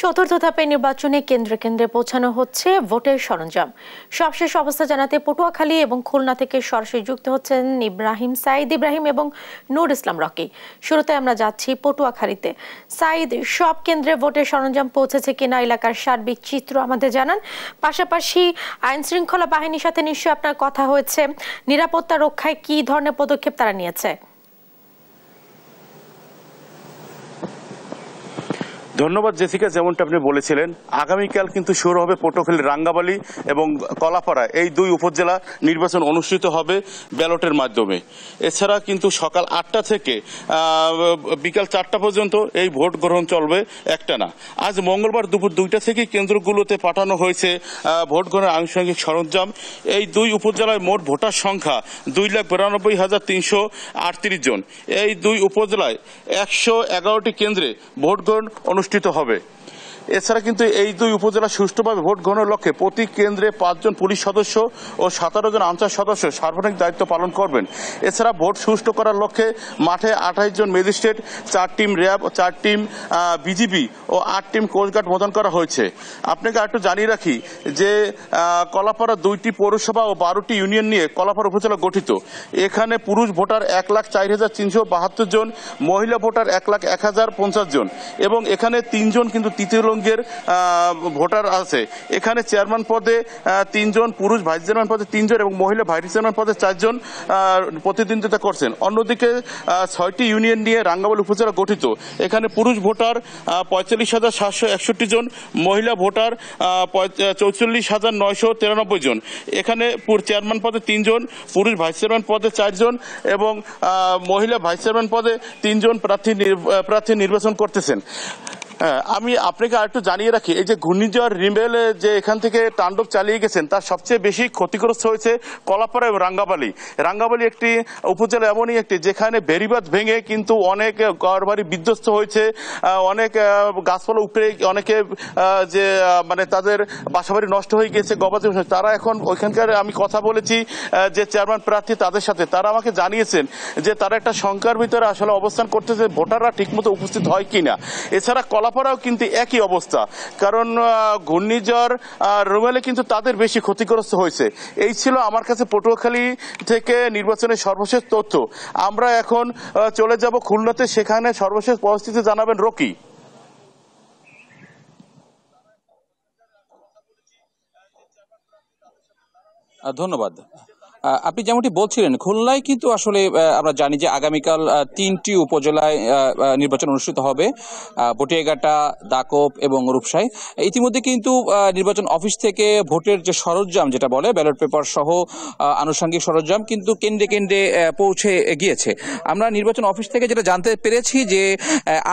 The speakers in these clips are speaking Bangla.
চতুর্থ ধাপের নির্বাচনে কেন্দ্রে কেন্দ্রে পৌঁছানো হচ্ছে ভোটের সরঞ্জাম। সবশেষ অবস্থা জানাতে পটুয়াখালী এবং খুলনা থেকে সরাসরি যুক্ত হচ্ছেন ইব্রাহিম সাইদ এবং নূর ইসলাম রকি। শুরুতে আমরা যাচ্ছি পটুয়াখালীতে। সাইদ, সব কেন্দ্রে ভোটের সরঞ্জাম পৌঁছেছে কিনা, এলাকার সার্বিক চিত্র আমাদের জানান। পাশাপাশি আইন শৃঙ্খলা বাহিনীর সাথে নিশ্চয়ই আপনার কথা হয়েছে, নিরাপত্তা রক্ষায় কি ধরনের পদক্ষেপ তারা নিয়েছে? ধন্যবাদ জেসিকা। যেমনটা আপনি বলেছিলেন, আগামীকাল কিন্তু শুরু হবে পটুয়াখালী, রাঙ্গাবালী এবং কলাপাড়া এই দুই উপজেলা নির্বাচন অনুষ্ঠিত হবে ব্যালটের মাধ্যমে। এছাড়া কিন্তু সকাল 8টা থেকে বিকাল 4টা পর্যন্ত এই ভোট গ্রহণ চলবে একটানা। আজ মঙ্গলবার দুপুর 2টা থেকে কেন্দ্রগুলোতে পাঠানো হয়েছে ভোট গ্রহণের আনুষঙ্গিক সরঞ্জাম। এই দুই উপজেলায় মোট ভোটার সংখ্যা 2,92,338 জন। এই দুই উপজেলায় 111টি কেন্দ্রে ভোট গ্রহণ অনুষ্ঠিত হবে। এছাড়া কিন্তু এই দুই উপজেলা সুষ্ঠুভাবে ভোট গ্রহণের লক্ষ্যে প্রতি কেন্দ্রে 5 জন পুলিশ সদস্য ও 17 জন আনসার সদস্য সার্বক্ষণিক দায়িত্ব পালন করবেন। এছাড়া ভোট সুষ্ঠু করার লক্ষ্যে মাঠে 28 জন magistrate, 4 team RAB, 4 team BGB ও 8 টিম কোস্টগার্ড মোতায়েন করা হয়েছে। আপনাকে একটু জানিয়ে রাখি যে কলাপাড়া 2টি পৌরসভা ও 12টি ইউনিয়ন নিয়ে কলাপাড়া উপজেলা গঠিত। এখানে পুরুষ ভোটার 1,04,372 জন, মহিলা ভোটার 1,01,050 জন এবং এখানে 3 জন কিন্তু তৃতীয় লিঙ্গের ভোটার আছে। এখানে চেয়ারম্যান পদে 3 জন, পুরুষ ভাইস চেয়ারম্যান পদে 3 জন এবং মহিলা ভাইস চেয়ারম্যান পদে 4 জন প্রতিদ্বন্দ্বিতা করছেন। অন্যদিকে 6টি ইউনিয়ন নিয়ে রাঙ্গাবালী উপজেলা গঠিত। এখানে পুরুষ ভোটার 45,761 জন, মহিলা ভোটার 44,993 জন। এখানে চেয়ারম্যান পদে 3 জন, পুরুষ ভাইস চেয়ারম্যান পদে 4 জন এবং মহিলা ভাইস চেয়ারম্যান পদে 3 জন প্রার্থী নির্বাচন করতেছেন। আমি আপনাকে আরেকটু জানিয়ে রাখি, এই যে ঘূর্ণিঝড় রিমেল যে এখান থেকে তাণ্ডব চালিয়ে গেছেন, তার সবচেয়ে বেশি ক্ষতিগ্রস্ত হয়েছে কলাপাড়া এবং রাঙ্গাবালী। রাঙ্গাবালী একটি উপজেলা এমনই একটি যেখানে বেড়িবাঁধ ভেঙে কিন্তু অনেক ঘরবাড়ি বিধ্বস্ত হয়েছে, অনেক গাছপালা উপরে অনেকে যে মানে তাদের বাসাবাড়ি নষ্ট হয়ে গেছে, গবাদি পশু। তারা এখন ওইখানকার আমি কথা বলেছি যে চেয়ারম্যান প্রার্থী তাদের সাথে, তারা আমাকে জানিয়েছেন যে তারা একটা শঙ্কার ভিতরে আসলে অবস্থান করতেছে, ভোটাররা ঠিকমতো উপস্থিত হয় কিনা। এছাড়া কলাপাড়াও কিন্তু একই অবস্থা, কারণ ঘূর্ণিঝড় রুমেলে কিন্তু তাদের বেশি ক্ষতিগ্রস্ত হয়েছে। এই ছিল আমার কাছে পটুয়াখালী থেকে নির্বাচনের সর্বশেষ তথ্য। আমরা এখন চলে যাব খুলনাতে, সেখানে সর্বশেষ পরিস্থিতি জানাবেন রকি। ধন্যবাদ। আপনি যেমনটি বলছিলেন, খুলনায় কিন্তু আসলে আমরা জানি যে আগামীকাল 3টি উপজেলায় নির্বাচন অনুষ্ঠিত হবে, পটিয়াঘাটা, দাকোপ এবং রূপসায়। ইতিমধ্যে কিন্তু নির্বাচন অফিস থেকে ভোটের যে সরঞ্জাম যেটা বলে ব্যালট পেপার সহ আনুষঙ্গিক সরঞ্জাম কিন্তু কেন্দ্রে কেন্দ্রে পৌঁছে গিয়েছে। আমরা নির্বাচন অফিস থেকে যেটা জানতে পেরেছি যে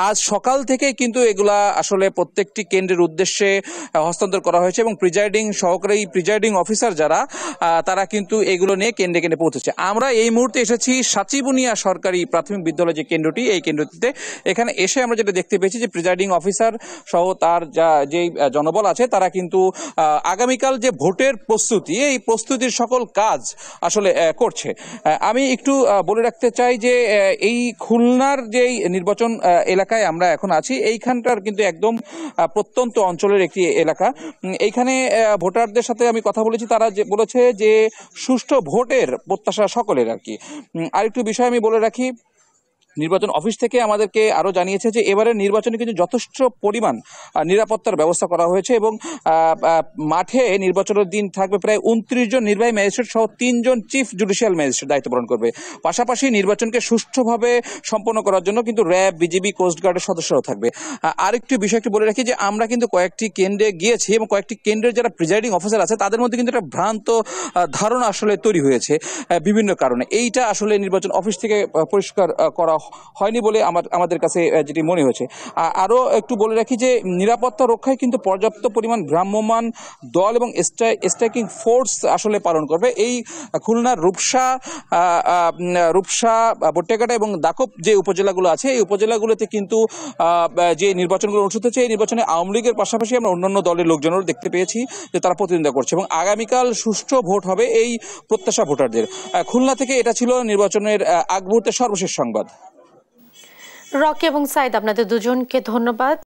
আজ সকাল থেকে কিন্তু এগুলা আসলে প্রত্যেকটি কেন্দ্রের উদ্দেশ্যে হস্তান্তর করা হয়েছে এবং সহকারী প্রিজাইডিং অফিসার যারা তারা কিন্তু এগুলো নিয়ে কেন্দ্রে কেন্দ্রে পৌঁছেছে। আমরা এই মুহূর্তে এসেছি সাচিবুনিয়া সরকারি প্রাথমিক বিদ্যালয় যে কেন্দ্রটি, এই কেন্দ্রটিতে। এখানে এসে আমরা যেটা দেখতে পেয়েছি যে প্রিজাইডিং অফিসার সহ তার যে জনবল আছে তারা কিন্তু আগামীকাল যে ভোটের প্রস্তুতি, এই প্রস্তুতির সকল কাজ আসলে করছে। আমি একটু বলে রাখতে চাই যে এই খুলনার যেই নির্বাচন এলাকায় আমরা এখন আছি, এইখানটার কিন্তু একদম প্রত্যন্ত অঞ্চলের একটি এলাকা। এইখানে ভোটারদের সাথে আমি কথা বলেছি, তারা বলেছে যে সুষ্ঠু ভোটের প্রত্যাশা সকলের আর কি। আরেকটু বিষয় আমি বলে রাখি, নির্বাচন অফিস থেকে আমাদেরকে আরো জানিয়েছে যে এবারের নির্বাচনে কিন্তু যথেষ্ট পরিমাণ নিরাপত্তার ব্যবস্থা করা হয়েছে এবং মাঠে নির্বাচনের দিন থাকবে প্রায় 29 জন নির্বাহী ম্যাজিস্ট্রেট সহ 3 জন চিফ জুডিশিয়াল ম্যাজিস্ট্রেট দায়িত্ব পালন করবে। পাশাপাশি নির্বাচনকে সুষ্ঠুভাবে সম্পন্ন করার জন্য কিন্তু র্যাব, বিজিবি, কোস্টগার্ডের সদস্যরাও থাকবে। আরেকটি বিষয় একটু বলে রাখি যে আমরা কিন্তু কয়েকটি কেন্দ্রে গিয়েছি এবং কয়েকটি কেন্দ্রের যারা প্রিজাইডিং অফিসার আছে তাদের মধ্যে কিন্তু একটা ভ্রান্ত ধারণা আসলে তৈরি হয়েছে বিভিন্ন কারণে। এইটা আসলে নির্বাচন অফিস থেকে পরিষ্কার করা হয়নি বলে আমাদের কাছে যেটি মনে হয়েছে। আরো একটু বলে রাখি যে নিরাপত্তা রক্ষায় কিন্তু পর্যাপ্ত পরিমাণ ভ্রাম্যমাণ দল এবং স্ট্রাইকিং ফোর্স আসলে পালন করবে। এই খুলনার রূপসা, পটিয়াঘাটা এবং দাকোপ যে উপজেলাগুলো আছে, এই উপজেলাগুলোতে কিন্তু যে নির্বাচনগুলো অনুষ্ঠিত হচ্ছে, এই নির্বাচনে আওয়ামী লীগের পাশাপাশি আমরা অন্যান্য দলের লোকজনেরও দেখতে পেয়েছি যে তারা প্রতিদ্বন্দ্বিতা করছে এবং আগামীকাল সুষ্ঠু ভোট হবে এই প্রত্যাশা ভোটারদের। খুলনা থেকে এটা ছিল নির্বাচনের আগ মুহূর্তের সর্বশেষ সংবাদ। রকি এবং সাইদ, আপনাদের দুজনকে ধন্যবাদ।